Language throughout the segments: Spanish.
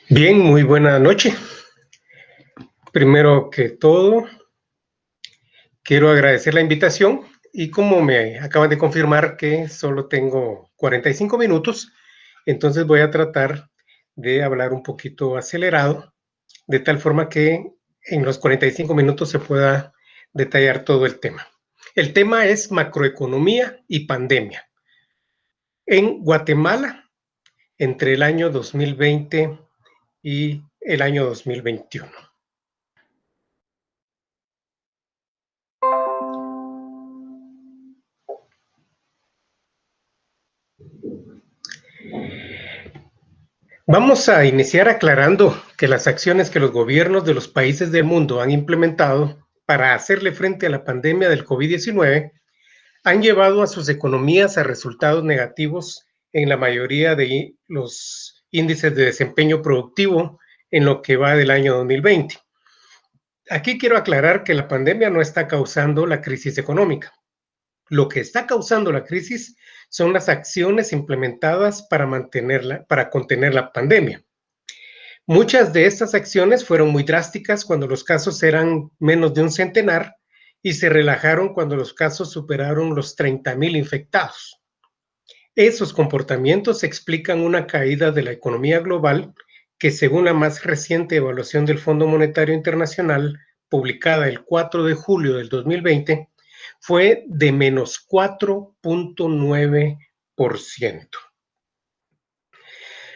Bien, muy buena noche. Primero que todo, quiero agradecer la invitación y como me acaban de confirmar que solo tengo 45 minutos, entonces voy a tratar de hablar un poquito acelerado, de tal forma que en los 45 minutos se pueda detallar todo el tema. El tema es macroeconomía y pandemia. En Guatemala, entre el año 2020 y el año 2021. Vamos a iniciar aclarando que las acciones que los gobiernos de los países del mundo han implementado para hacerle frente a la pandemia del COVID-19 han llevado a sus economías a resultados negativos en la mayoría de los índices de desempeño productivo en lo que va del año 2020. Aquí quiero aclarar que la pandemia no está causando la crisis económica. Lo que está causando la crisis son las acciones implementadas para contener la pandemia. Muchas de estas acciones fueron muy drásticas cuando los casos eran menos de un centenar y se relajaron cuando los casos superaron los 30,000 infectados. Esos comportamientos explican una caída de la economía global que, según la más reciente evaluación del Fondo Monetario Internacional, publicada el 4 de julio del 2020, fue de menos 4.9%.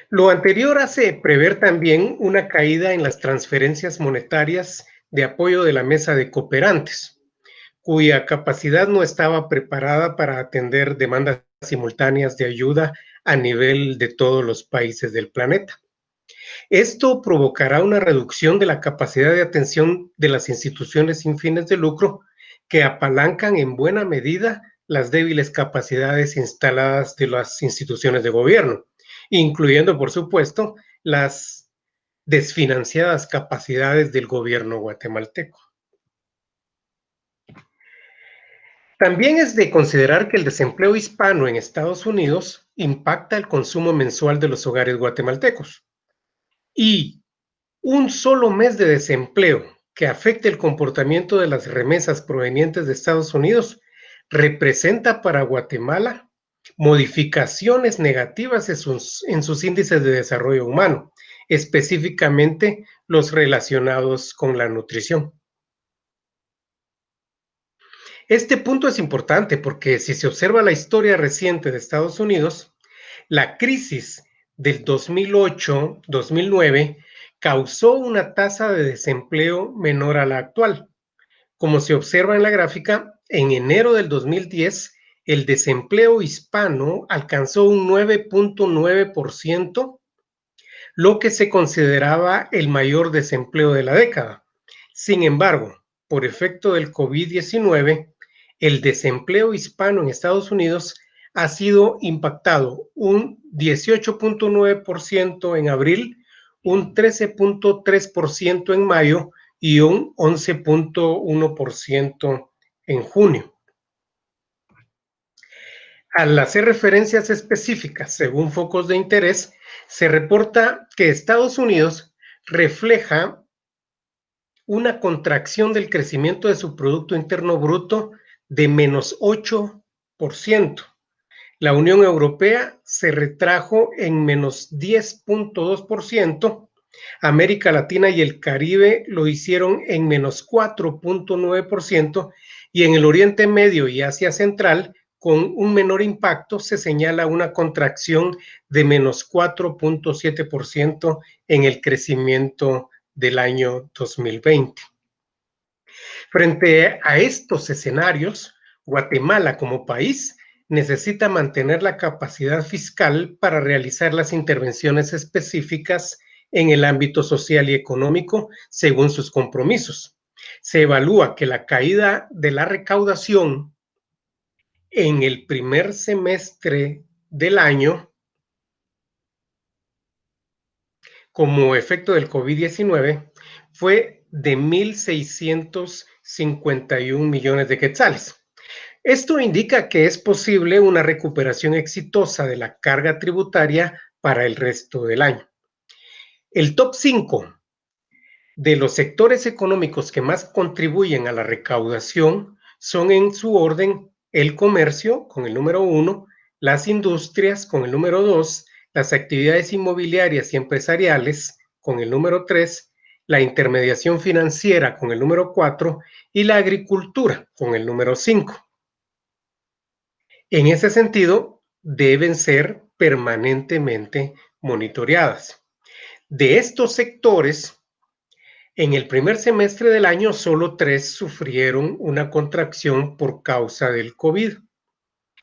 Lo anterior hace prever también una caída en las transferencias monetarias de apoyo de la mesa de cooperantes, cuya capacidad no estaba preparada para atender demandas simultáneas de ayuda a nivel de todos los países del planeta. Esto provocará una reducción de la capacidad de atención de las instituciones sin fines de lucro que apalancan en buena medida las débiles capacidades instaladas de las instituciones de gobierno, incluyendo, por supuesto, las desfinanciadas capacidades del gobierno guatemalteco. También es de considerar que el desempleo hispano en Estados Unidos impacta el consumo mensual de los hogares guatemaltecos. Y un solo mes de desempleo que afecte el comportamiento de las remesas provenientes de Estados Unidos representa para Guatemala modificaciones negativas en sus índices de desarrollo humano, específicamente los relacionados con la nutrición. Este punto es importante porque si se observa la historia reciente de Estados Unidos, la crisis del 2008-2009 causó una tasa de desempleo menor a la actual. Como se observa en la gráfica, en enero del 2010, el desempleo hispano alcanzó un 9.9%, lo que se consideraba el mayor desempleo de la década. Sin embargo, por efecto del COVID-19, el desempleo hispano en Estados Unidos ha sido impactado un 18.9% en abril, un 13.3% en mayo y un 11.1% en junio. Al hacer referencias específicas según focos de interés, se reporta que Estados Unidos refleja una contracción del crecimiento de su Producto Interno Bruto de menos 8%. La Unión Europea se retrajo en menos 10.2%, América Latina y el Caribe lo hicieron en menos 4.9% y en el Oriente Medio y Asia Central, con un menor impacto, se señala una contracción de menos 4.7% en el crecimiento del año 2020. Frente a estos escenarios, Guatemala como país necesita mantener la capacidad fiscal para realizar las intervenciones específicas en el ámbito social y económico según sus compromisos. Se evalúa que la caída de la recaudación en el primer semestre del año, como efecto del COVID-19, fue de 1,651 millones de quetzales. Esto indica que es posible una recuperación exitosa de la carga tributaria para el resto del año. El top 5 de los sectores económicos que más contribuyen a la recaudación son en su orden el comercio con el número 1, las industrias con el número 2, las actividades inmobiliarias y empresariales con el número 3, la intermediación financiera con el número 4 y la agricultura con el número 5. En ese sentido, deben ser permanentemente monitoreadas. De estos sectores, en el primer semestre del año, solo 3 sufrieron una contracción por causa del COVID.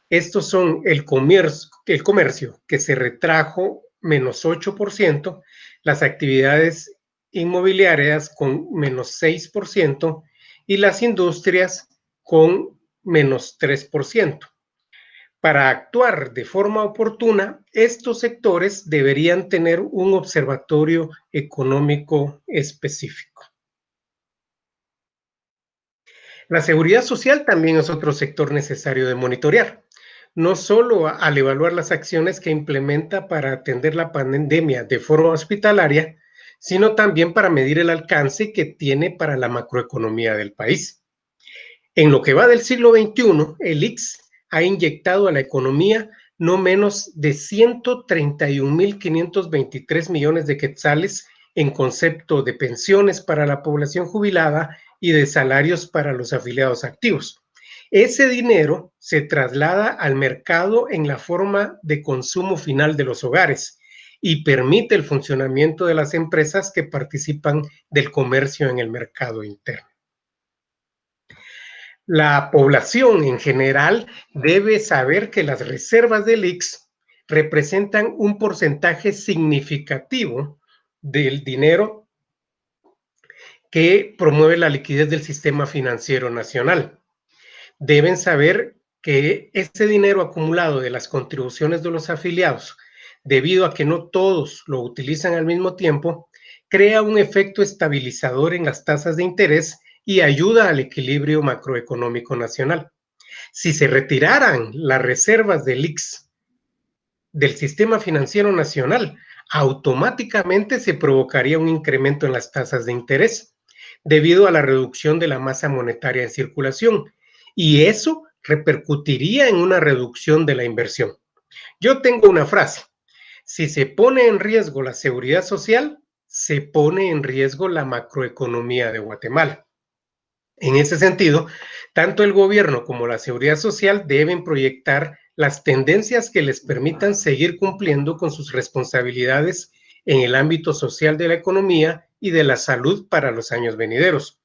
Estos son el comercio que se retrajo menos 8%, las actividades inmobiliarias con menos 6% y las industrias con menos 3%. Para actuar de forma oportuna, estos sectores deberían tener un observatorio económico específico. La seguridad social también es otro sector necesario de monitorear, no solo al evaluar las acciones que implementa para atender la pandemia de forma hospitalaria, sino también para medir el alcance que tiene para la macroeconomía del país. En lo que va del siglo XXI, el ICS ha inyectado a la economía no menos de 131.523 millones de quetzales en concepto de pensiones para la población jubilada y de salarios para los afiliados activos. Ese dinero se traslada al mercado en la forma de consumo final de los hogares y permite el funcionamiento de las empresas que participan del comercio en el mercado interno. La población en general debe saber que las reservas del ICS representan un porcentaje significativo del dinero que promueve la liquidez del sistema financiero nacional. Deben saber que este dinero acumulado de las contribuciones de los afiliados, debido a que no todos lo utilizan al mismo tiempo, crea un efecto estabilizador en las tasas de interés y ayuda al equilibrio macroeconómico nacional. Si se retiraran las reservas del ICS del sistema financiero nacional, automáticamente se provocaría un incremento en las tasas de interés debido a la reducción de la masa monetaria en circulación, y eso repercutiría en una reducción de la inversión. Yo tengo una frase: si se pone en riesgo la seguridad social, se pone en riesgo la macroeconomía de Guatemala. En ese sentido, tanto el gobierno como la seguridad social deben proyectar las tendencias que les permitan seguir cumpliendo con sus responsabilidades en el ámbito social de la economía y de la salud para los años venideros.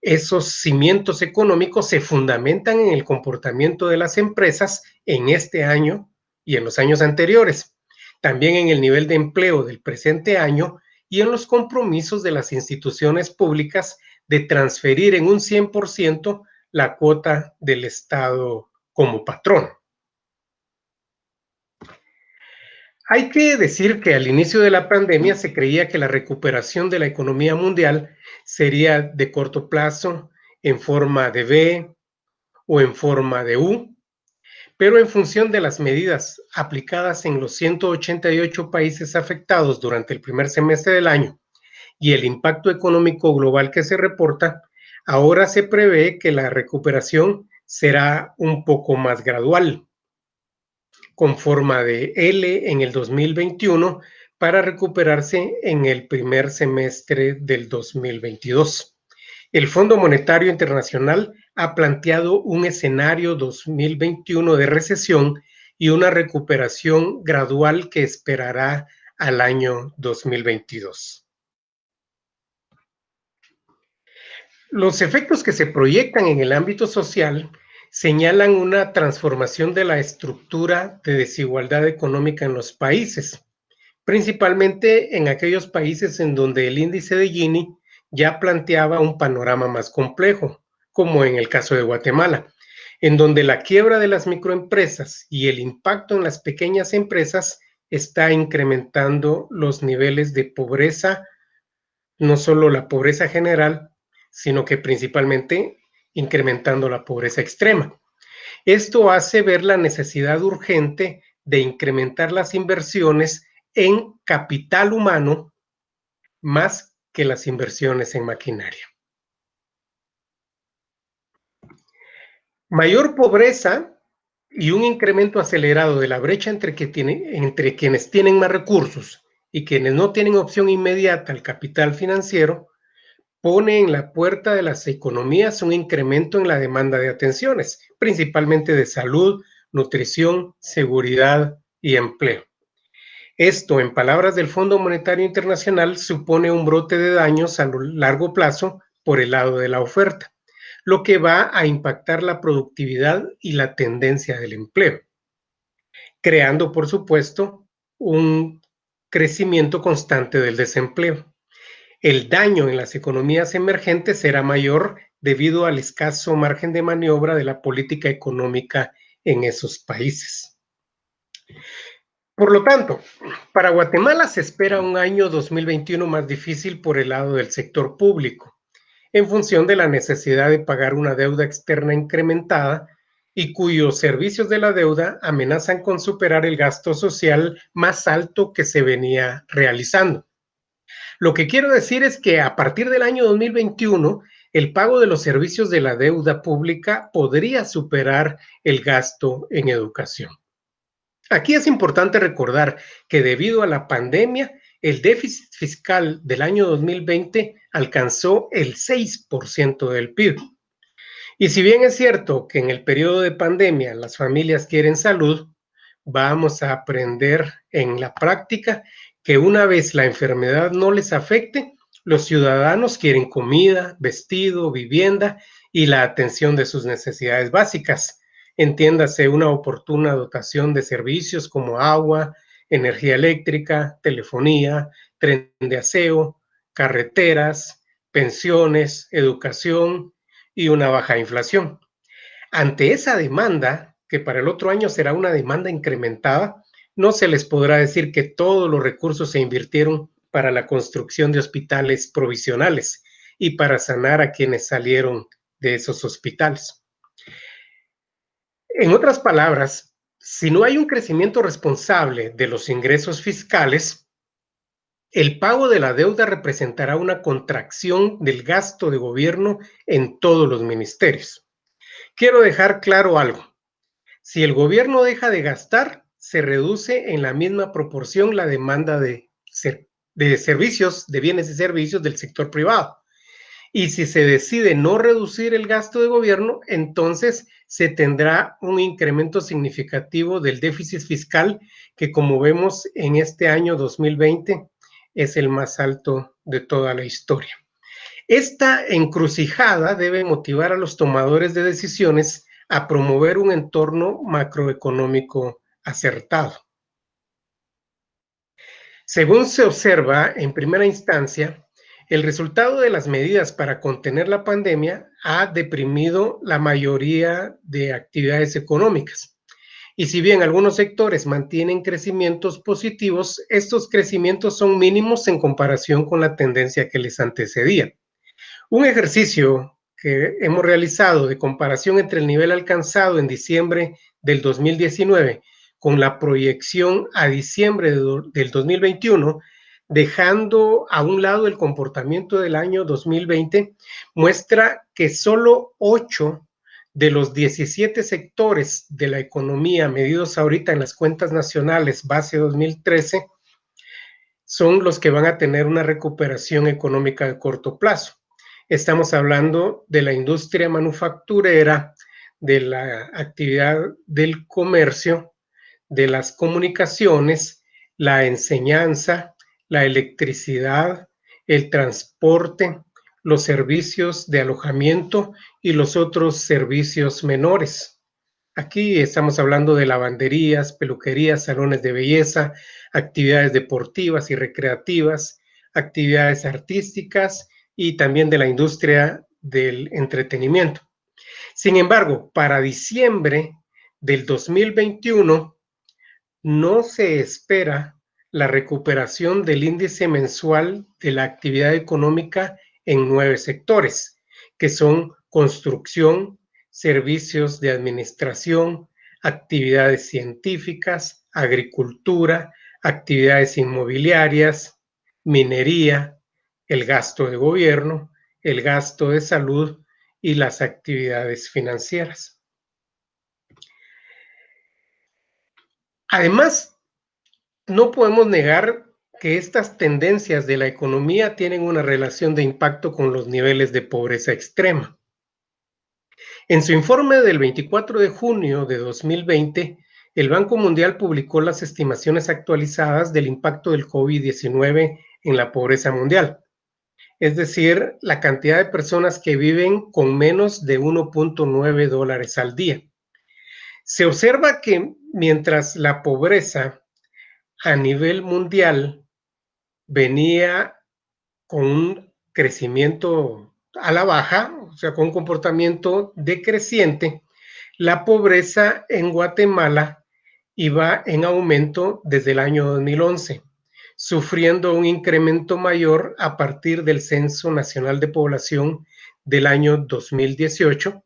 Esos cimientos económicos se fundamentan en el comportamiento de las empresas en este año y en los años anteriores, también en el nivel de empleo del presente año y en los compromisos de las instituciones públicas de transferir en un 100% la cuota del Estado como patrón. Hay que decir que al inicio de la pandemia se creía que la recuperación de la economía mundial sería de corto plazo, en forma de V o en forma de U, pero en función de las medidas aplicadas en los 188 países afectados durante el primer semestre del año y el impacto económico global que se reporta, ahora se prevé que la recuperación será un poco más gradual, con forma de L en el 2021 para recuperarse en el primer semestre del 2022. El Fondo Monetario Internacional ha planteado un escenario 2021 de recesión y una recuperación gradual que esperará al año 2022. Los efectos que se proyectan en el ámbito social señalan una transformación de la estructura de desigualdad económica en los países, principalmente en aquellos países en donde el índice de Gini ya planteaba un panorama más complejo, como en el caso de Guatemala, en donde la quiebra de las microempresas y el impacto en las pequeñas empresas está incrementando los niveles de pobreza, no solo la pobreza general, sino que principalmente incrementando la pobreza extrema. Esto hace ver la necesidad urgente de incrementar las inversiones en capital humano más que las inversiones en maquinaria. Mayor pobreza y un incremento acelerado de la brecha entre quienes tienen más recursos y quienes no tienen opción inmediata al capital financiero, pone en la puerta de las economías un incremento en la demanda de atenciones, principalmente de salud, nutrición, seguridad y empleo. Esto, en palabras del Fondo Monetario Internacional, supone un brote de daños a largo plazo por el lado de la oferta, lo que va a impactar la productividad y la tendencia del empleo, creando, por supuesto, un crecimiento constante del desempleo. El daño en las economías emergentes será mayor debido al escaso margen de maniobra de la política económica en esos países. Por lo tanto, para Guatemala se espera un año 2021 más difícil por el lado del sector público, en función de la necesidad de pagar una deuda externa incrementada y cuyos servicios de la deuda amenazan con superar el gasto social más alto que se venía realizando. Lo que quiero decir es que a partir del año 2021, el pago de los servicios de la deuda pública podría superar el gasto en educación. Aquí es importante recordar que debido a la pandemia, el déficit fiscal del año 2020 alcanzó el 6% del PIB. Y si bien es cierto que en el periodo de pandemia las familias quieren salud, vamos a aprender en la práctica que una vez la enfermedad no les afecte, los ciudadanos quieren comida, vestido, vivienda y la atención de sus necesidades básicas. Entiéndase una oportuna dotación de servicios como agua, energía eléctrica, telefonía, tren de aseo, carreteras, pensiones, educación y una baja inflación. Ante esa demanda, que para el otro año será una demanda incrementada, no se les podrá decir que todos los recursos se invirtieron para la construcción de hospitales provisionales y para sanar a quienes salieron de esos hospitales. En otras palabras, si no hay un crecimiento responsable de los ingresos fiscales, el pago de la deuda representará una contracción del gasto de gobierno en todos los ministerios. Quiero dejar claro algo. Si el gobierno deja de gastar, se reduce en la misma proporción la demanda de servicios, de bienes y servicios del sector privado. Y si se decide no reducir el gasto de gobierno, entonces se tendrá un incremento significativo del déficit fiscal que, como vemos en este año 2020, es el más alto de toda la historia. Esta encrucijada debe motivar a los tomadores de decisiones a promover un entorno macroeconómico acertado. Según se observa en primera instancia, el resultado de las medidas para contener la pandemia ha deprimido la mayoría de actividades económicas. Y si bien algunos sectores mantienen crecimientos positivos, estos crecimientos son mínimos en comparación con la tendencia que les antecedía. Un ejercicio que hemos realizado de comparación entre el nivel alcanzado en diciembre del 2019 con la proyección a diciembre del 2021, dejando a un lado el comportamiento del año 2020, muestra que solo 8 de los 17 sectores de la economía medidos ahorita en las cuentas nacionales base 2013 son los que van a tener una recuperación económica de corto plazo. Estamos hablando de la industria manufacturera, de la actividad del comercio, de las comunicaciones, la enseñanza, la electricidad, el transporte, los servicios de alojamiento y los otros servicios menores. Aquí estamos hablando de lavanderías, peluquerías, salones de belleza, actividades deportivas y recreativas, actividades artísticas y también de la industria del entretenimiento. Sin embargo, para diciembre del 2021 no se espera la recuperación del índice mensual de la actividad económica en 9 sectores, que son construcción, servicios de administración, actividades científicas, agricultura, actividades inmobiliarias, minería, el gasto de gobierno, el gasto de salud y las actividades financieras. Además, no podemos negar que estas tendencias de la economía tienen una relación de impacto con los niveles de pobreza extrema. En su informe del 24 de junio de 2020, el Banco Mundial publicó las estimaciones actualizadas del impacto del COVID-19 en la pobreza mundial, es decir, la cantidad de personas que viven con menos de $1.9 al día. Se observa que mientras la pobreza a nivel mundial venía con un crecimiento a la baja, o sea, con un comportamiento decreciente, la pobreza en Guatemala iba en aumento desde el año 2011, sufriendo un incremento mayor a partir del Censo Nacional de Población del año 2018,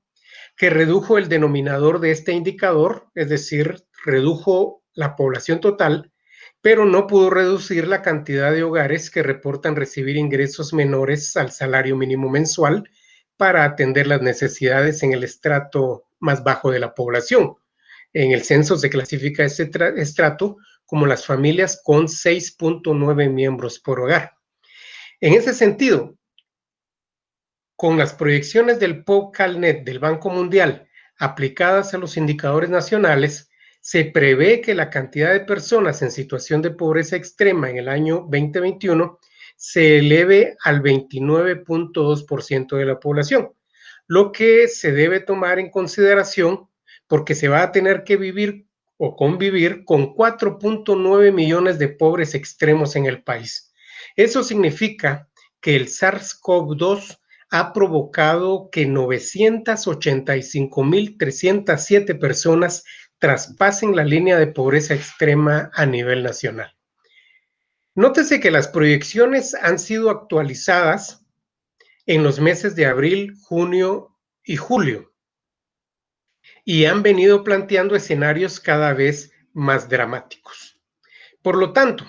que redujo el denominador de este indicador, es decir, redujo la población total, pero no pudo reducir la cantidad de hogares que reportan recibir ingresos menores al salario mínimo mensual para atender las necesidades en el estrato más bajo de la población. En el censo se clasifica este estrato como las familias con 6.9 miembros por hogar. En ese sentido, con las proyecciones del POCALNET del Banco Mundial aplicadas a los indicadores nacionales, se prevé que la cantidad de personas en situación de pobreza extrema en el año 2021 se eleve al 29.2% de la población, lo que se debe tomar en consideración porque se va a tener que vivir o convivir con 4.9 millones de pobres extremos en el país. Eso significa que el SARS-CoV-2 ha provocado que 985.307 personas traspasen la línea de pobreza extrema a nivel nacional. Nótese que las proyecciones han sido actualizadas en los meses de abril, junio y julio y han venido planteando escenarios cada vez más dramáticos. Por lo tanto,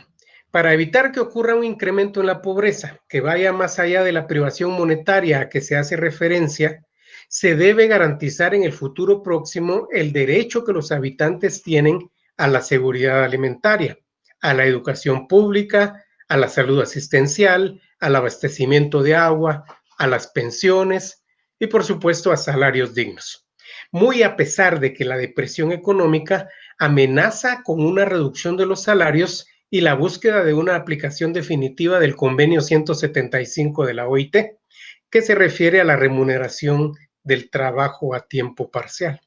para evitar que ocurra un incremento en la pobreza que vaya más allá de la privación monetaria a que se hace referencia, se debe garantizar en el futuro próximo el derecho que los habitantes tienen a la seguridad alimentaria, a la educación pública, a la salud asistencial, al abastecimiento de agua, a las pensiones y por supuesto a salarios dignos. Muy a pesar de que la depresión económica amenaza con una reducción de los salarios y la búsqueda de una aplicación definitiva del convenio 175 de la OIT, que se refiere a la remuneración del trabajo a tiempo parcial.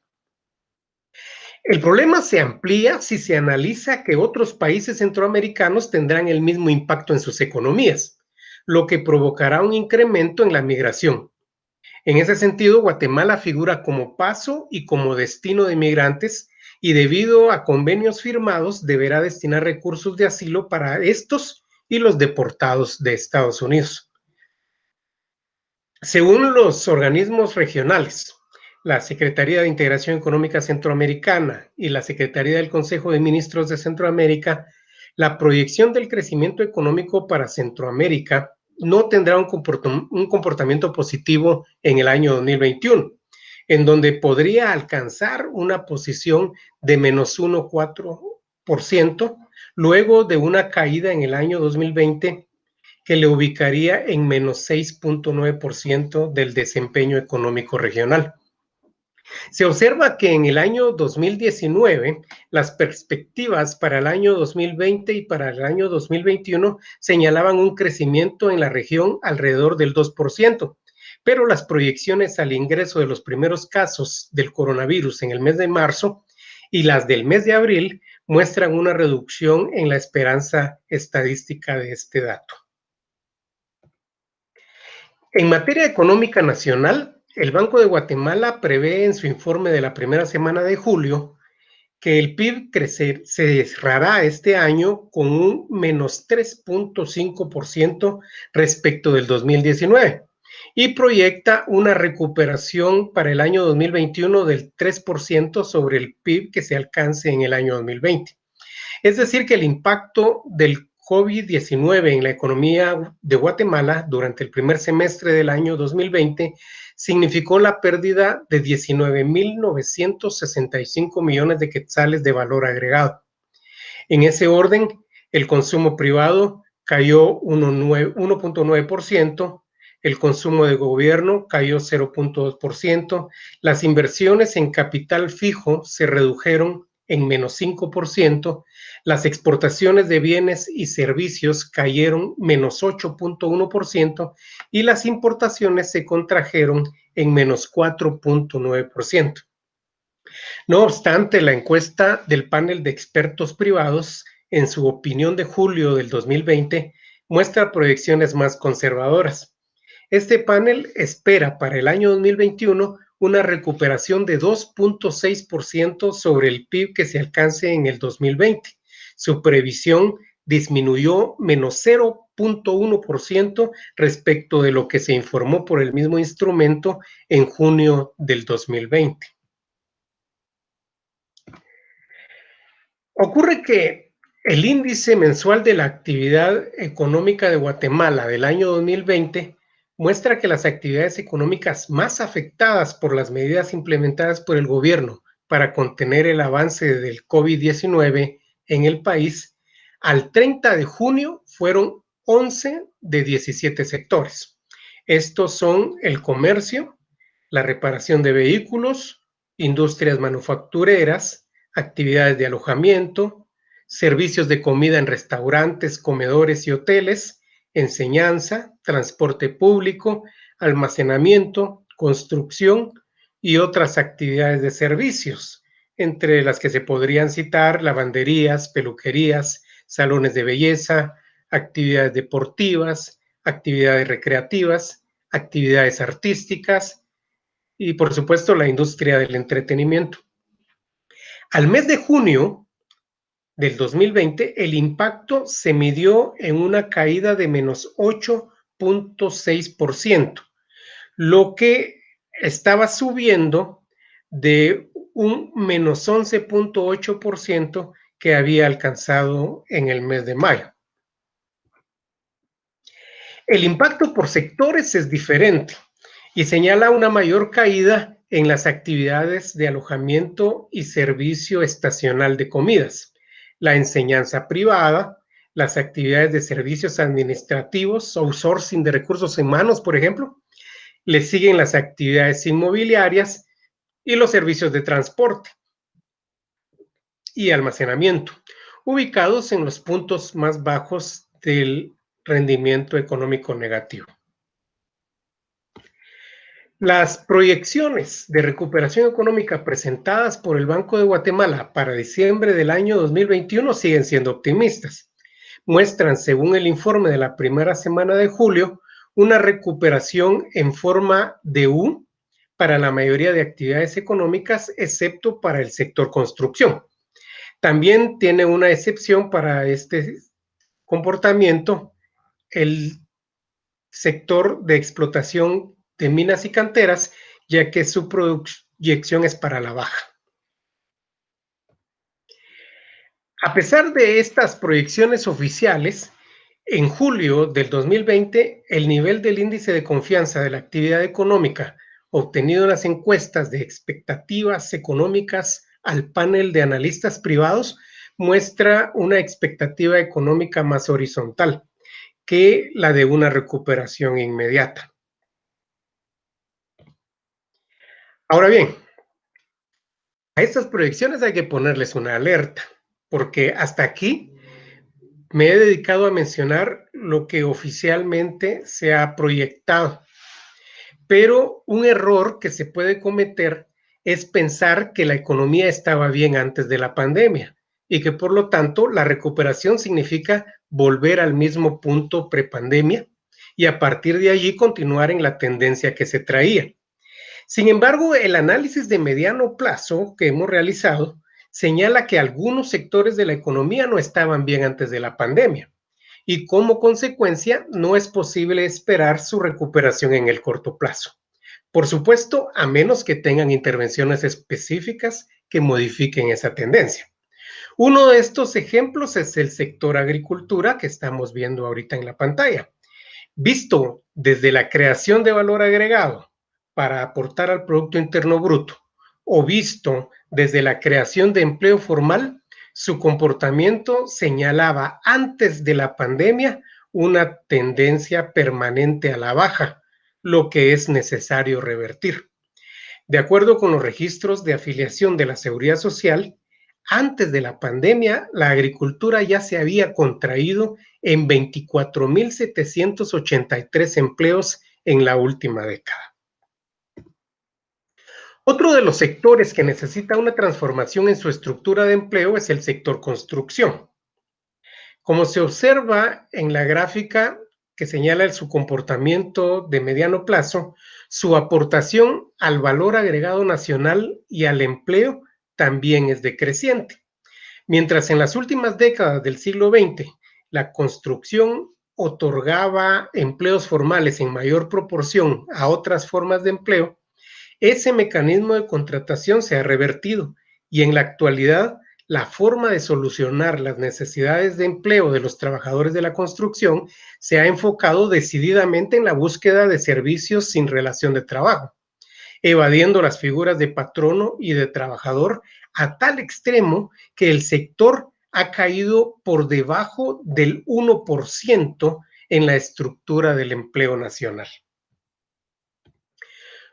El problema se amplía si se analiza que otros países centroamericanos tendrán el mismo impacto en sus economías, lo que provocará un incremento en la migración. En ese sentido, Guatemala figura como paso y como destino de migrantes y debido a convenios firmados deberá destinar recursos de asilo para estos y los deportados de Estados Unidos. Según los organismos regionales, la Secretaría de Integración Económica Centroamericana y la Secretaría del Consejo de Ministros de Centroamérica, la proyección del crecimiento económico para Centroamérica no tendrá un comportamiento positivo en el año 2021, en donde podría alcanzar una posición de menos 1,4%, luego de una caída en el año 2020 que le ubicaría en menos 6.9% del desempeño económico regional. Se observa que en el año 2019 las perspectivas para el año 2020 y para el año 2021 señalaban un crecimiento en la región alrededor del 2%, pero las proyecciones al ingreso de los primeros casos del coronavirus en el mes de marzo y las del mes de abril muestran una reducción en la esperanza estadística de este dato. En materia económica nacional, el Banco de Guatemala prevé en su informe de la primera semana de julio que el PIB se cerrará este año con un menos 3.5% respecto del 2019 y proyecta una recuperación para el año 2021 del 3% sobre el PIB que se alcance en el año 2020. Es decir, que el impacto del COVID-19 en la economía de Guatemala durante el primer semestre del año 2020 significó la pérdida de 19.965 millones de quetzales de valor agregado. En ese orden, el consumo privado cayó 1.9%, el consumo de gobierno cayó 0.2%, las inversiones en capital fijo se redujeron en menos 5%, las exportaciones de bienes y servicios cayeron menos 8.1% y las importaciones se contrajeron en menos 4.9%. No obstante, la encuesta del panel de expertos privados, en su opinión de julio del 2020, muestra proyecciones más conservadoras. Este panel espera para el año 2021 una recuperación de 2.6% sobre el PIB que se alcance en el 2020. Su previsión disminuyó menos 0.1% respecto de lo que se informó por el mismo instrumento en junio del 2020. Ocurre que el índice mensual de la actividad económica de Guatemala del año 2020 muestra que las actividades económicas más afectadas por las medidas implementadas por el gobierno para contener el avance del COVID-19 en el país, al 30 de junio fueron 11 de 17 sectores. Estos son el comercio, la reparación de vehículos, industrias manufactureras, actividades de alojamiento, servicios de comida en restaurantes, comedores y hoteles, enseñanza, transporte público, almacenamiento, construcción y otras actividades de servicios, entre las que se podrían citar lavanderías, peluquerías, salones de belleza, actividades deportivas, actividades recreativas, actividades artísticas y, por supuesto, la industria del entretenimiento. Al mes de junio del 2020, el impacto se midió en una caída de menos 8.6%, lo que estaba subiendo de un menos 11.8% que había alcanzado en el mes de mayo. El impacto por sectores es diferente y señala una mayor caída en las actividades de alojamiento y servicio estacional de comidas, la enseñanza privada, las actividades de servicios administrativos, outsourcing de recursos humanos, por ejemplo. Le siguen las actividades inmobiliarias y los servicios de transporte y almacenamiento, ubicados en los puntos más bajos del rendimiento económico negativo. Las proyecciones de recuperación económica presentadas por el Banco de Guatemala para diciembre del año 2021 siguen siendo optimistas. Muestran, según el informe de la primera semana de julio, una recuperación en forma de U para la mayoría de actividades económicas, excepto para el sector construcción. También tiene una excepción para este comportamiento el sector de explotación de minas y canteras, ya que su proyección es para la baja. A pesar de estas proyecciones oficiales, en julio del 2020, el nivel del índice de confianza de la actividad económica obtenido en las encuestas de expectativas económicas al panel de analistas privados muestra una expectativa económica más horizontal que la de una recuperación inmediata. Ahora bien, a estas proyecciones hay que ponerles una alerta, porque hasta aquí me he dedicado a mencionar lo que oficialmente se ha proyectado. Pero un error que se puede cometer es pensar que la economía estaba bien antes de la pandemia y que por lo tanto la recuperación significa volver al mismo punto prepandemia y a partir de allí continuar en la tendencia que se traía. Sin embargo, el análisis de mediano plazo que hemos realizado señala que algunos sectores de la economía no estaban bien antes de la pandemia y como consecuencia no es posible esperar su recuperación en el corto plazo. Por supuesto, a menos que tengan intervenciones específicas que modifiquen esa tendencia. Uno de estos ejemplos es el sector agricultura que estamos viendo ahorita en la pantalla. Visto desde la creación de valor agregado para aportar al Producto Interno Bruto o visto desde la creación de empleo formal, su comportamiento señalaba antes de la pandemia una tendencia permanente a la baja, lo que es necesario revertir. De acuerdo con los registros de afiliación de la Seguridad Social, antes de la pandemia, la agricultura ya se había contraído en 24.783 empleos en la última década. Otro de los sectores que necesita una transformación en su estructura de empleo es el sector construcción. Como se observa en la gráfica que señala su comportamiento de mediano plazo, su aportación al valor agregado nacional y al empleo también es decreciente. Mientras en las últimas décadas del siglo XX la construcción otorgaba empleos formales en mayor proporción a otras formas de empleo, ese mecanismo de contratación se ha revertido y en la actualidad la forma de solucionar las necesidades de empleo de los trabajadores de la construcción se ha enfocado decididamente en la búsqueda de servicios sin relación de trabajo, evadiendo las figuras de patrono y de trabajador a tal extremo que el sector ha caído por debajo del 1% en la estructura del empleo nacional.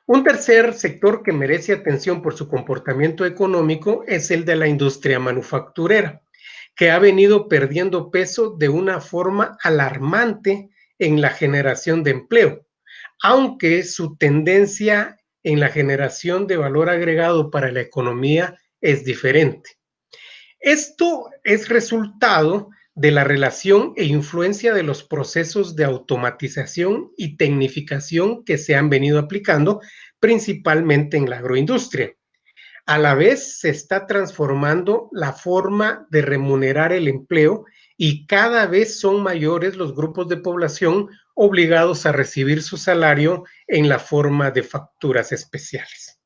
Un tercer sector que merece atención por su comportamiento económico es el de la industria manufacturera, que ha venido perdiendo peso de una forma alarmante en la generación de empleo, aunque su tendencia en la generación de valor agregado para la economía es diferente. Esto es resultado de la relación e influencia de los procesos de automatización y tecnificación que se han venido aplicando principalmente en la agroindustria. A la vez se está transformando la forma de remunerar el empleo y cada vez son mayores los grupos de población obligados a recibir su salario en la forma de facturas especiales.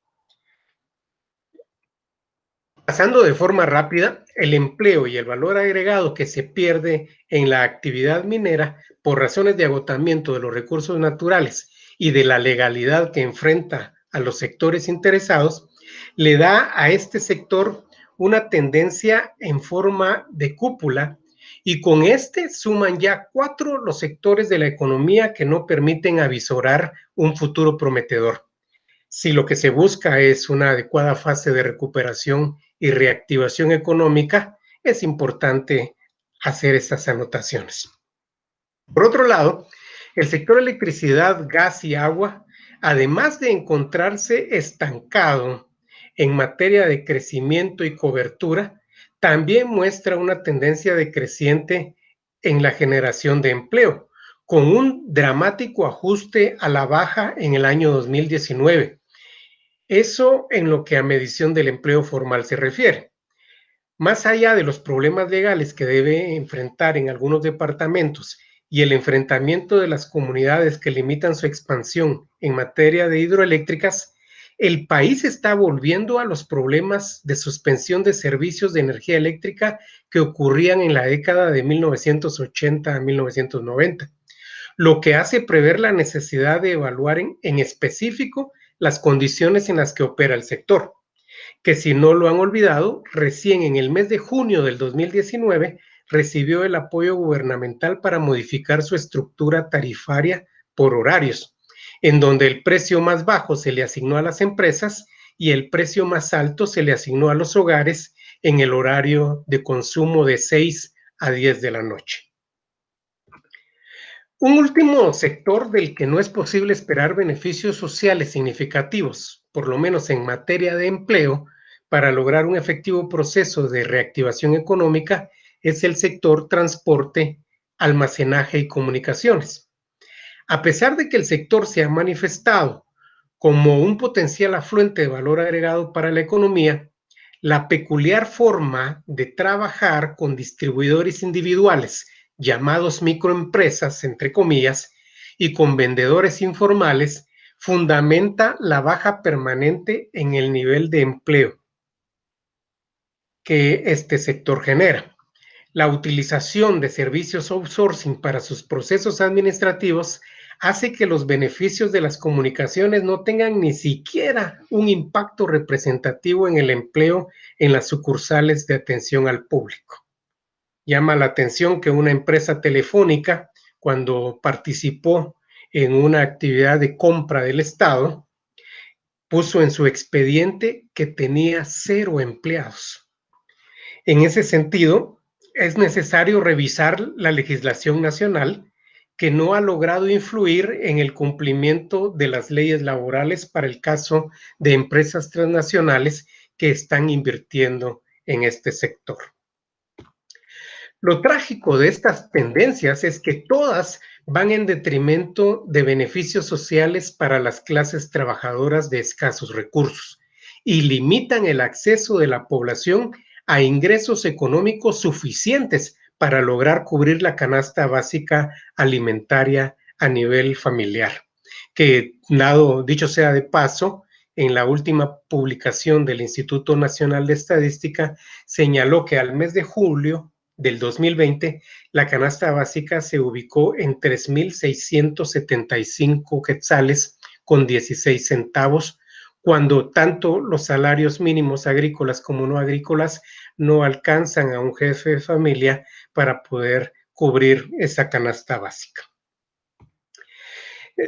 Pasando de forma rápida, el empleo y el valor agregado que se pierde en la actividad minera por razones de agotamiento de los recursos naturales y de la legalidad que enfrenta a los sectores interesados, le da a este sector una tendencia en forma de cúpula y con este suman ya 4 los sectores de la economía que no permiten avisorar un futuro prometedor. Si lo que se busca es una adecuada fase de recuperación y reactivación económica, es importante hacer estas anotaciones. Por otro lado, el sector electricidad, gas y agua, además de encontrarse estancado en materia de crecimiento y cobertura, también muestra una tendencia decreciente en la generación de empleo, con un dramático ajuste a la baja en el año 2019. Eso en lo que a medición del empleo formal se refiere. Más allá de los problemas legales que debe enfrentar en algunos departamentos y el enfrentamiento de las comunidades que limitan su expansión en materia de hidroeléctricas, el país está volviendo a los problemas de suspensión de servicios de energía eléctrica que ocurrían en la década de 1980 a 1990, lo que hace prever la necesidad de evaluar en específico las condiciones en las que opera el sector, que si no lo han olvidado, recién en el mes de junio del 2019 recibió el apoyo gubernamental para modificar su estructura tarifaria por horarios, en donde el precio más bajo se le asignó a las empresas y el precio más alto se le asignó a los hogares en el horario de consumo de 6 a 10 de la noche. Un último sector del que no es posible esperar beneficios sociales significativos, por lo menos en materia de empleo, para lograr un efectivo proceso de reactivación económica, es el sector transporte, almacenaje y comunicaciones. A pesar de que el sector se ha manifestado como un potencial afluente de valor agregado para la economía, la peculiar forma de trabajar con distribuidores individuales, llamados microempresas, entre comillas, y con vendedores informales, fundamenta la baja permanente en el nivel de empleo. que este sector genera. La utilización de servicios outsourcing para sus procesos administrativos hace que los beneficios de las comunicaciones no tengan ni siquiera un impacto representativo en el empleo en las sucursales de atención al público. Llama la atención que una empresa telefónica, cuando participó en una actividad de compra del Estado, puso en su expediente que tenía 0 empleados. En ese sentido, es necesario revisar la legislación nacional que no ha logrado influir en el cumplimiento de las leyes laborales para el caso de empresas transnacionales que están invirtiendo en este sector. Lo trágico de estas tendencias es que todas van en detrimento de beneficios sociales para las clases trabajadoras de escasos recursos y limitan el acceso de la población a ingresos económicos suficientes para lograr cubrir la canasta básica alimentaria a nivel familiar. Que, dicho sea de paso, en la última publicación del Instituto Nacional de Estadística señaló que al mes de julio del 2020, la canasta básica se ubicó en 3,675 quetzales con 16 centavos, cuando tanto los salarios mínimos agrícolas como no agrícolas no alcanzan a un jefe de familia para poder cubrir esa canasta básica.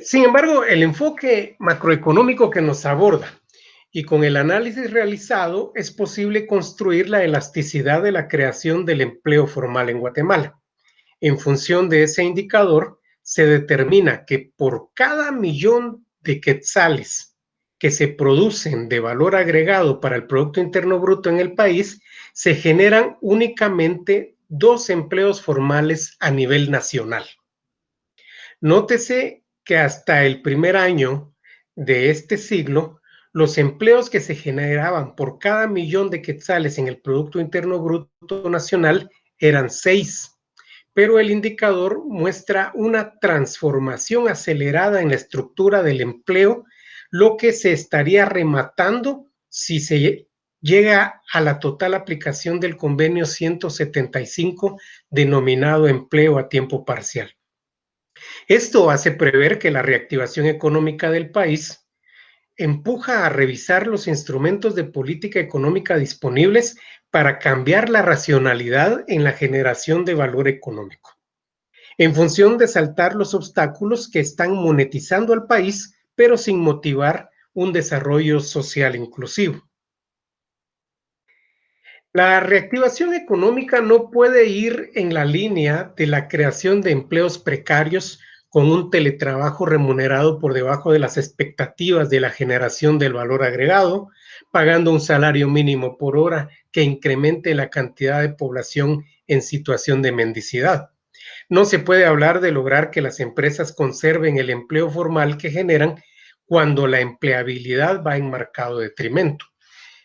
Sin embargo, el enfoque macroeconómico que nos aborda y con el análisis realizado es posible construir la elasticidad de la creación del empleo formal en Guatemala. En función de ese indicador, se determina que por cada millón de quetzales que se producen de valor agregado para el Producto Interno Bruto en el país, se generan únicamente 2 empleos formales a nivel nacional. Nótese que hasta el primer año de este siglo, los empleos que se generaban por cada millón de quetzales en el Producto Interno Bruto Nacional eran 6, pero el indicador muestra una transformación acelerada en la estructura del empleo, lo que se estaría rematando si se llega a la total aplicación del convenio 175 denominado empleo a tiempo parcial. Esto hace prever que la reactivación económica del país empuja a revisar los instrumentos de política económica disponibles para cambiar la racionalidad en la generación de valor económico, en función de saltar los obstáculos que están monetizando al país, pero sin motivar un desarrollo social inclusivo. La reactivación económica no puede ir en la línea de la creación de empleos precarios con un teletrabajo remunerado por debajo de las expectativas de la generación del valor agregado, pagando un salario mínimo por hora que incremente la cantidad de población en situación de mendicidad. No se puede hablar de lograr que las empresas conserven el empleo formal que generan cuando la empleabilidad va en marcado detrimento.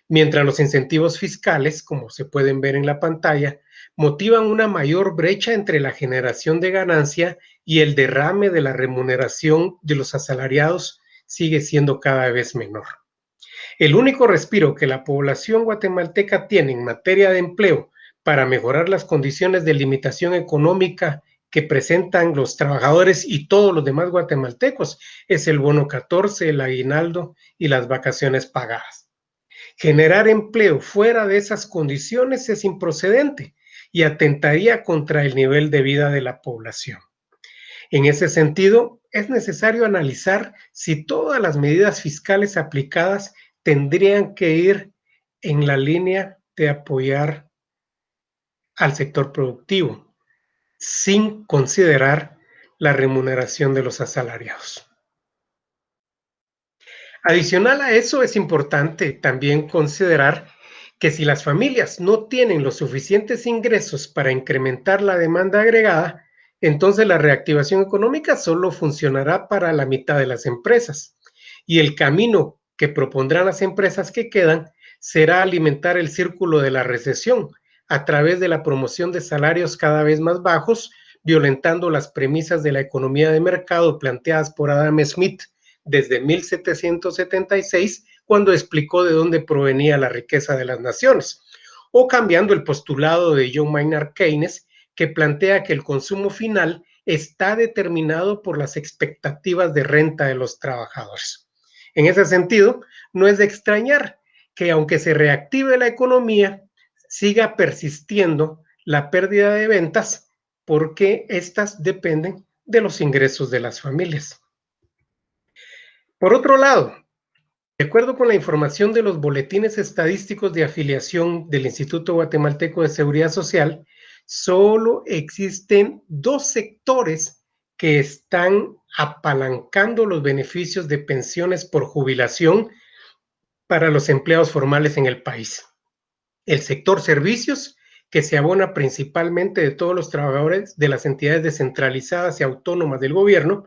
Mientras los incentivos fiscales, como se pueden ver en la pantalla, motivan una mayor brecha entre la generación de ganancia y el derrame de la remuneración de los asalariados sigue siendo cada vez menor. El único respiro que la población guatemalteca tiene en materia de empleo para mejorar las condiciones de limitación económica que presentan los trabajadores y todos los demás guatemaltecos es el bono 14, el aguinaldo y las vacaciones pagadas. Generar empleo fuera de esas condiciones es improcedente y atentaría contra el nivel de vida de la población. En ese sentido, es necesario analizar si todas las medidas fiscales aplicadas tendrían que ir en la línea de apoyar al sector productivo, sin considerar la remuneración de los asalariados. Adicional a eso, es importante también considerar que si las familias no tienen los suficientes ingresos para incrementar la demanda agregada, entonces la reactivación económica solo funcionará para la mitad de las empresas. Y el camino que propondrán las empresas que quedan será alimentar el círculo de la recesión a través de la promoción de salarios cada vez más bajos, violentando las premisas de la economía de mercado planteadas por Adam Smith desde 1776, cuando explicó de dónde provenía la riqueza de las naciones. o cambiando el postulado de John Maynard Keynes, que plantea que el consumo final está determinado por las expectativas de renta de los trabajadores. En ese sentido, no es de extrañar que aunque se reactive la economía, siga persistiendo la pérdida de ventas porque estas dependen de los ingresos de las familias. Por otro lado, de acuerdo con la información de los boletines estadísticos de afiliación del Instituto Guatemalteco de Seguridad Social, solo existen 2 sectores que están apalancando los beneficios de pensiones por jubilación para los empleados formales en el país. El sector servicios, que se abona principalmente de todos los trabajadores de las entidades descentralizadas y autónomas del gobierno,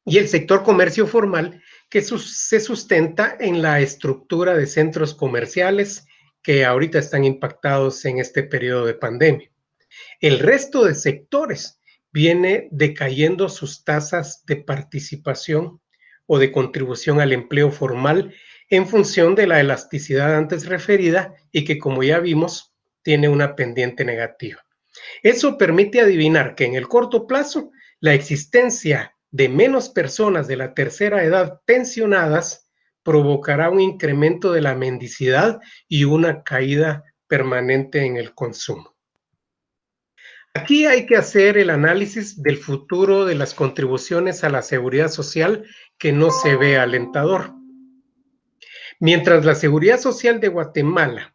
y el sector comercio formal, que se sustenta en la estructura de centros comerciales que ahorita están impactados en este periodo de pandemia. El resto de sectores viene decayendo sus tasas de participación o de contribución al empleo formal en función de la elasticidad antes referida y que, como ya vimos, tiene una pendiente negativa. Eso permite adivinar que en el corto plazo la existencia de menos personas de la tercera edad pensionadas provocará un incremento de la mendicidad y una caída permanente en el consumo. Aquí hay que hacer el análisis del futuro de las contribuciones a la seguridad social, que no se ve alentador. Mientras la seguridad social de Guatemala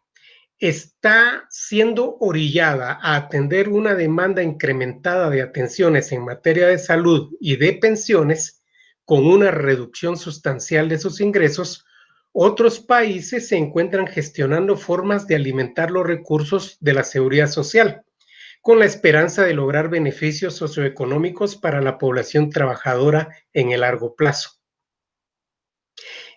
está siendo orillada a atender una demanda incrementada de atenciones en materia de salud y de pensiones, con una reducción sustancial de sus ingresos, otros países se encuentran gestionando formas de alimentar los recursos de la seguridad social, con la esperanza de lograr beneficios socioeconómicos para la población trabajadora en el largo plazo.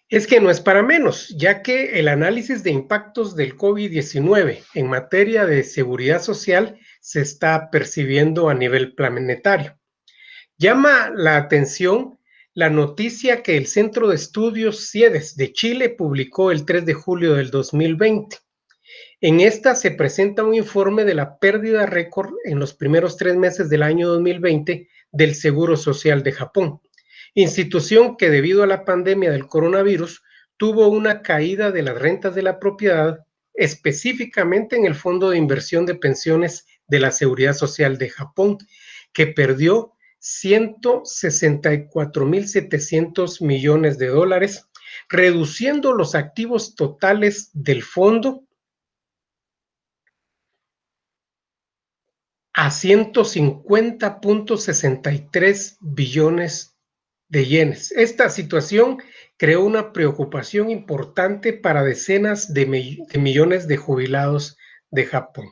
Es que no es para menos, ya que el análisis de impactos del COVID-19 en materia de seguridad social se está percibiendo a nivel planetario. Llama la atención la noticia que el Centro de Estudios CIEDES de Chile publicó el 3 de julio del 2020. En esta se presenta un informe de la pérdida récord en los primeros 3 meses del año 2020 del Seguro Social de Japón, institución que debido a la pandemia del coronavirus tuvo una caída de las rentas de la propiedad, específicamente en el Fondo de Inversión de Pensiones de la Seguridad Social de Japón, que perdió 164.700 millones de dólares, reduciendo los activos totales del fondo a 150.63 billones de yenes. Esta situación creó una preocupación importante para decenas de millones de jubilados de Japón.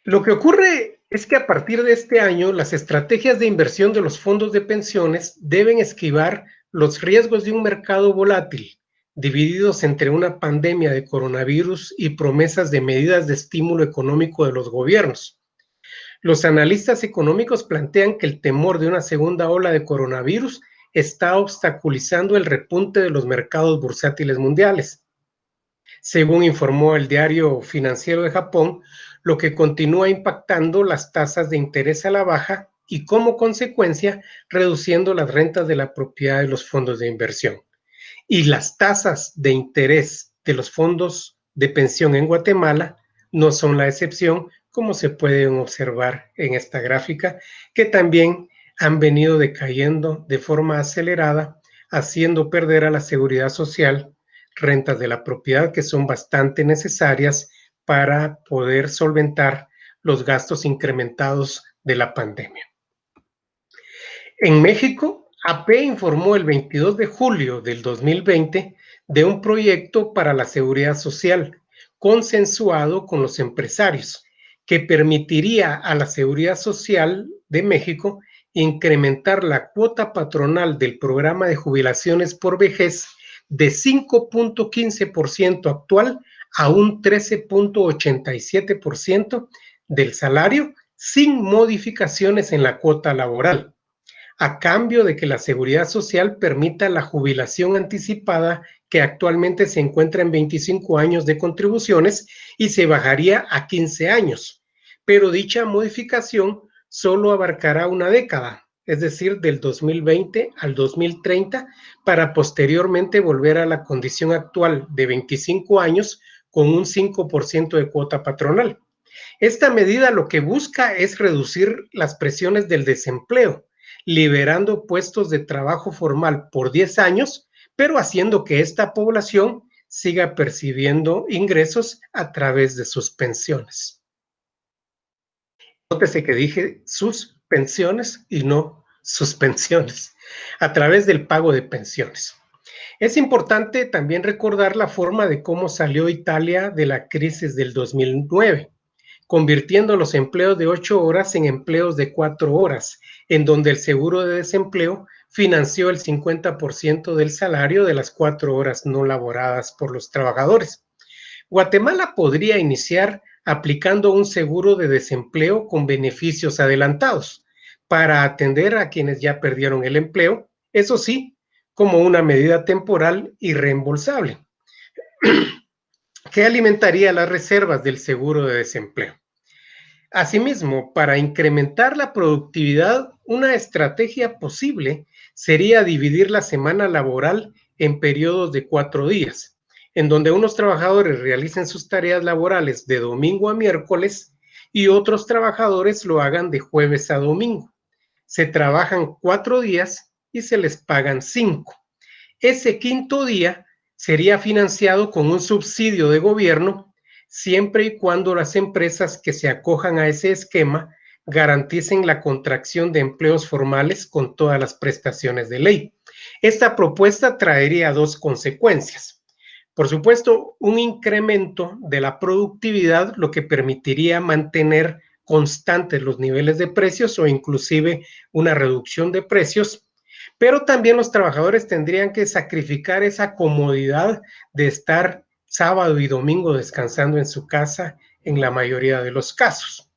Lo que ocurre es que a partir de este año, las estrategias de inversión de los fondos de pensiones deben esquivar los riesgos de un mercado volátil, divididos entre una pandemia de coronavirus y promesas de medidas de estímulo económico de los gobiernos. Los analistas económicos plantean que el temor de una segunda ola de coronavirus está obstaculizando el repunte de los mercados bursátiles mundiales, según informó el diario financiero de Japón, lo que continúa impactando las tasas de interés a la baja y, como consecuencia, reduciendo las rentas de la propiedad de los fondos de inversión. Y las tasas de interés de los fondos de pensión en Guatemala no son la excepción, como se pueden observar en esta gráfica, que también han venido decayendo de forma acelerada, haciendo perder a la seguridad social rentas de la propiedad que son bastante necesarias para poder solventar los gastos incrementados de la pandemia. En México, AP informó el 22 de julio del 2020 de un proyecto para la seguridad social consensuado con los empresarios que permitiría a la Seguridad Social de México incrementar la cuota patronal del programa de jubilaciones por vejez de 5.15% actual a un 13.87% del salario sin modificaciones en la cuota laboral, a cambio de que la Seguridad Social permita la jubilación anticipada que actualmente se encuentra en 25 años de contribuciones y se bajaría a 15 años. Pero dicha modificación solo abarcará una década, es decir, del 2020 al 2030, para posteriormente volver a la condición actual de 25 años con un 5% de cuota patronal. Esta medida lo que busca es reducir las presiones del desempleo, liberando puestos de trabajo formal por 10 años, pero haciendo que esta población siga percibiendo ingresos a través de sus pensiones. Nótese que dije sus pensiones y no suspensiones, a través del pago de pensiones. Es importante también recordar la forma de cómo salió Italia de la crisis del 2009, convirtiendo los empleos de 8 horas en empleos de 4 horas, en donde el seguro de desempleo financió el 50% del salario de las 4 horas no laboradas por los trabajadores. Guatemala podría iniciar aplicando un seguro de desempleo con beneficios adelantados para atender a quienes ya perdieron el empleo, eso sí, como una medida temporal y reembolsable, que alimentaría las reservas del seguro de desempleo. Asimismo, para incrementar la productividad, una estrategia posible sería dividir la semana laboral en periodos de 4 días, en donde unos trabajadores realicen sus tareas laborales de domingo a miércoles y otros trabajadores lo hagan de jueves a domingo. Se trabajan 4 días y se les pagan 5. Ese quinto día sería financiado con un subsidio de gobierno siempre y cuando las empresas que se acojan a ese esquema garanticen la contracción de empleos formales con todas las prestaciones de ley. Esta propuesta traería dos consecuencias. Por supuesto, un incremento de la productividad, lo que permitiría mantener constantes los niveles de precios o inclusive una reducción de precios, pero también los trabajadores tendrían que sacrificar esa comodidad de estar sábado y domingo descansando en su casa en la mayoría de los casos.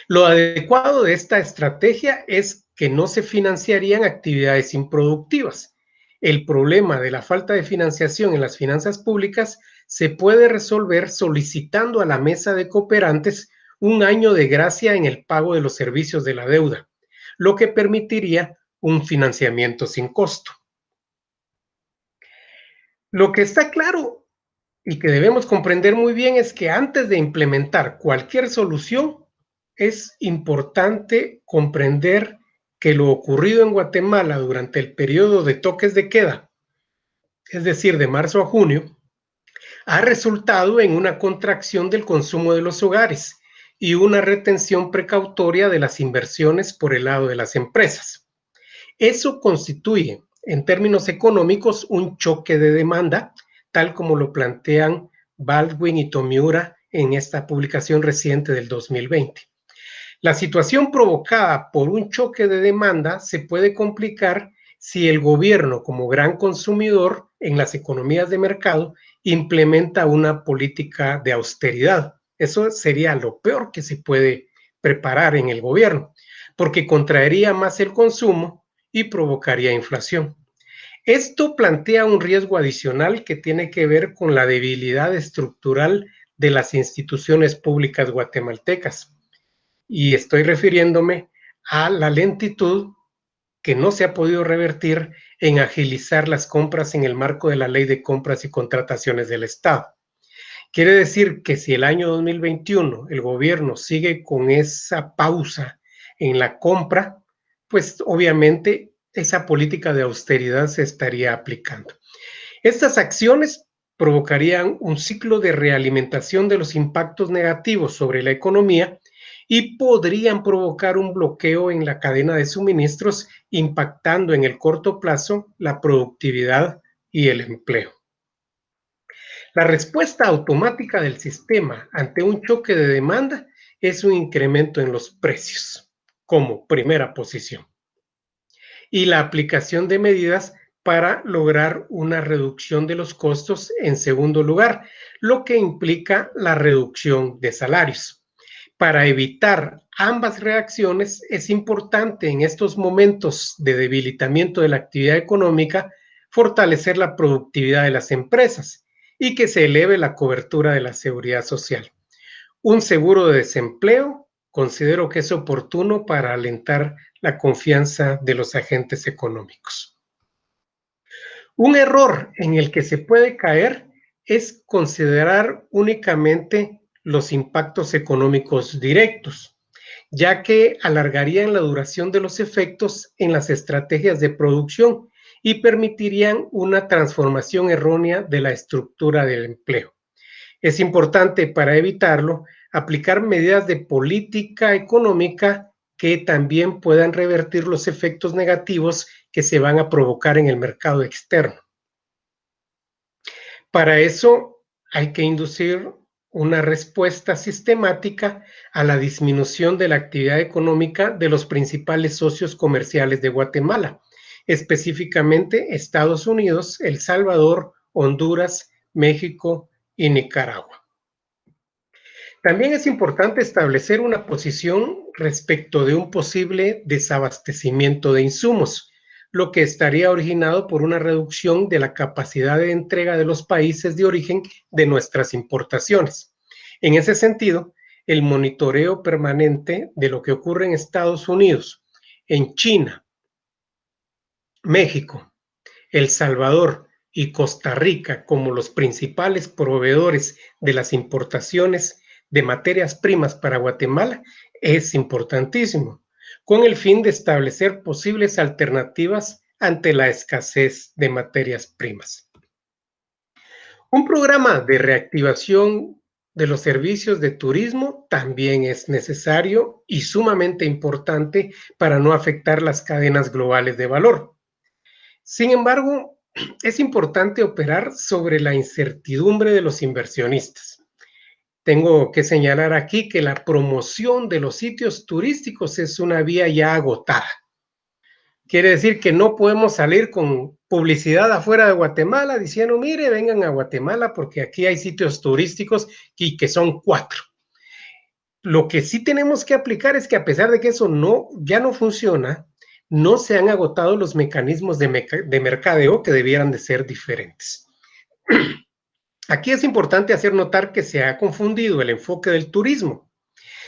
Lo adecuado de esta estrategia es que no se financiarían actividades improductivas. El problema de la falta de financiación en las finanzas públicas se puede resolver solicitando a la mesa de cooperantes un año de gracia en el pago de los servicios de la deuda, lo que permitiría un financiamiento sin costo. Lo que está claro y que debemos comprender muy bien es que antes de implementar cualquier solución, es importante comprender que lo ocurrido en Guatemala durante el periodo de toques de queda, es decir, de marzo a junio, ha resultado en una contracción del consumo de los hogares y una retención precautoria de las inversiones por el lado de las empresas. Eso constituye, en términos económicos, un choque de demanda, tal como lo plantean Baldwin y Tomiura en esta publicación reciente del 2020. La situación provocada por un choque de demanda se puede complicar si el gobierno, como gran consumidor en las economías de mercado, implementa una política de austeridad. Eso sería lo peor que se puede preparar en el gobierno, porque contraería más el consumo y provocaría inflación. Esto plantea un riesgo adicional que tiene que ver con la debilidad estructural de las instituciones públicas guatemaltecas. Y estoy refiriéndome a la lentitud que no se ha podido revertir en agilizar las compras en el marco de la Ley de Compras y Contrataciones del Estado. Quiere decir que si el año 2021 el gobierno sigue con esa pausa en la compra, pues obviamente esa política de austeridad se estaría aplicando. Estas acciones provocarían un ciclo de realimentación de los impactos negativos sobre la economía y podrían provocar un bloqueo en la cadena de suministros, impactando en el corto plazo la productividad y el empleo. La respuesta automática del sistema ante un choque de demanda es un incremento en los precios, como primera posición, y la aplicación de medidas para lograr una reducción de los costos en segundo lugar, lo que implica la reducción de salarios. Para evitar ambas reacciones, es importante en estos momentos de debilitamiento de la actividad económica fortalecer la productividad de las empresas y que se eleve la cobertura de la seguridad social. Un seguro de desempleo considero que es oportuno para alentar la confianza de los agentes económicos. Un error en el que se puede caer es considerar únicamente los impactos económicos directos, ya que alargarían la duración de los efectos en las estrategias de producción y permitirían una transformación errónea de la estructura del empleo. Es importante, para evitarlo, aplicar medidas de política económica que también puedan revertir los efectos negativos que se van a provocar en el mercado externo. Para eso hay que inducir una respuesta sistemática a la disminución de la actividad económica de los principales socios comerciales de Guatemala, específicamente Estados Unidos, El Salvador, Honduras, México y Nicaragua. También es importante establecer una posición respecto de un posible desabastecimiento de insumos, lo que estaría originado por una reducción de la capacidad de entrega de los países de origen de nuestras importaciones. En ese sentido, el monitoreo permanente de lo que ocurre en Estados Unidos, en China, México, El Salvador y Costa Rica como los principales proveedores de las importaciones de materias primas para Guatemala es importantísimo, con el fin de establecer posibles alternativas ante la escasez de materias primas. Un programa de reactivación de los servicios de turismo también es necesario y sumamente importante para no afectar las cadenas globales de valor. Sin embargo, es importante operar sobre la incertidumbre de los inversionistas. Tengo que señalar aquí que la promoción de los sitios turísticos es una vía ya agotada. Quiere decir que no podemos salir con publicidad afuera de Guatemala diciendo, mire, vengan a Guatemala porque aquí hay sitios turísticos y que son 4. Lo que sí tenemos que aplicar es que, a pesar de que eso ya no funciona, no se han agotado los mecanismos de mercadeo que debieran de ser diferentes. Aquí es importante hacer notar que se ha confundido el enfoque del turismo.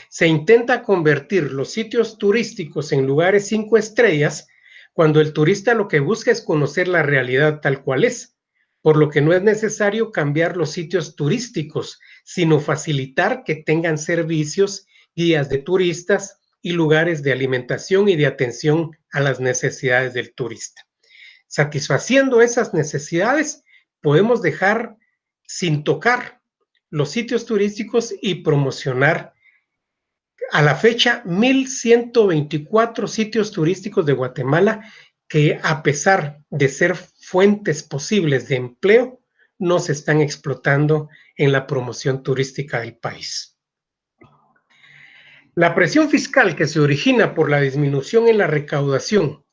Se intenta convertir los sitios turísticos en lugares 5 estrellas cuando el turista lo que busca es conocer la realidad tal cual es, por lo que no es necesario cambiar los sitios turísticos, sino facilitar que tengan servicios, guías de turistas y lugares de alimentación y de atención a las necesidades del turista. Satisfaciendo esas necesidades, podemos dejar sin tocar los sitios turísticos y promocionar a la fecha 1,124 sitios turísticos de Guatemala que, a pesar de ser fuentes posibles de empleo, no se están explotando en la promoción turística del país. La presión fiscal que se origina por la disminución en la recaudación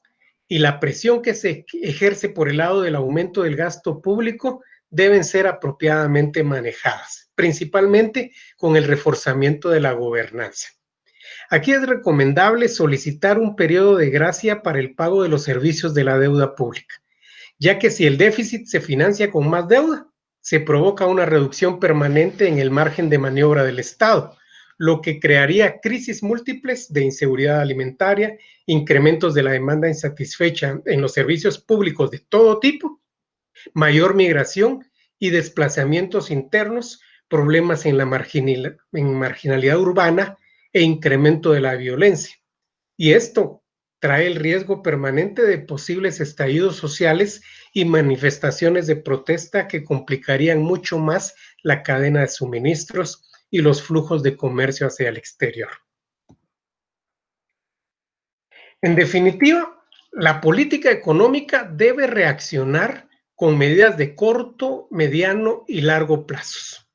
y la presión que se ejerce por el lado del aumento del gasto público deben ser apropiadamente manejadas, principalmente con el reforzamiento de la gobernanza. Aquí es recomendable solicitar un periodo de gracia para el pago de los servicios de la deuda pública, ya que si el déficit se financia con más deuda, se provoca una reducción permanente en el margen de maniobra del Estado, lo que crearía crisis múltiples de inseguridad alimentaria, incrementos de la demanda insatisfecha en los servicios públicos de todo tipo, mayor migración y desplazamientos internos, problemas en la marginalidad urbana e incremento de la violencia. Y esto trae el riesgo permanente de posibles estallidos sociales y manifestaciones de protesta que complicarían mucho más la cadena de suministros y los flujos de comercio hacia el exterior. En definitiva, la política económica debe reaccionar con medidas de corto, mediano y largo plazos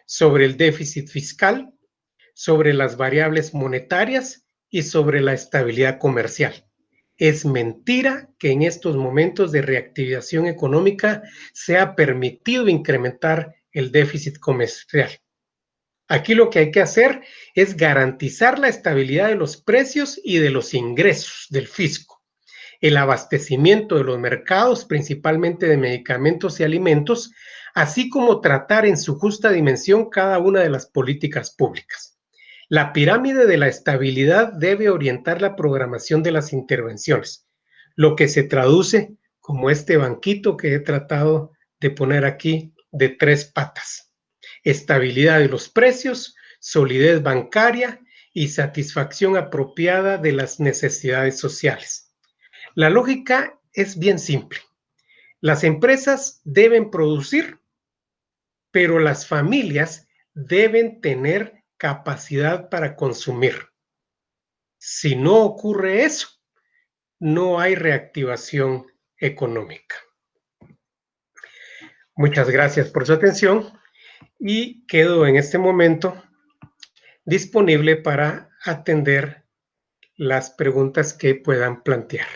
sobre el déficit fiscal, sobre las variables monetarias y sobre la estabilidad comercial. Es mentira que en estos momentos de reactivación económica se ha permitido incrementar el déficit comercial. Aquí lo que hay que hacer es garantizar la estabilidad de los precios y de los ingresos del fisco. el abastecimiento de los mercados, principalmente de medicamentos y alimentos, así como tratar en su justa dimensión cada una de las políticas públicas. La pirámide de la estabilidad debe orientar la programación de las intervenciones, lo que se traduce como este banquito que he tratado de poner aquí de 3 patas: estabilidad de los precios, solidez bancaria y satisfacción apropiada de las necesidades sociales. La lógica es bien simple. Las empresas deben producir, pero las familias deben tener capacidad para consumir. Si no ocurre eso, no hay reactivación económica. Muchas gracias por su atención y quedo en este momento disponible para atender las preguntas que puedan plantear.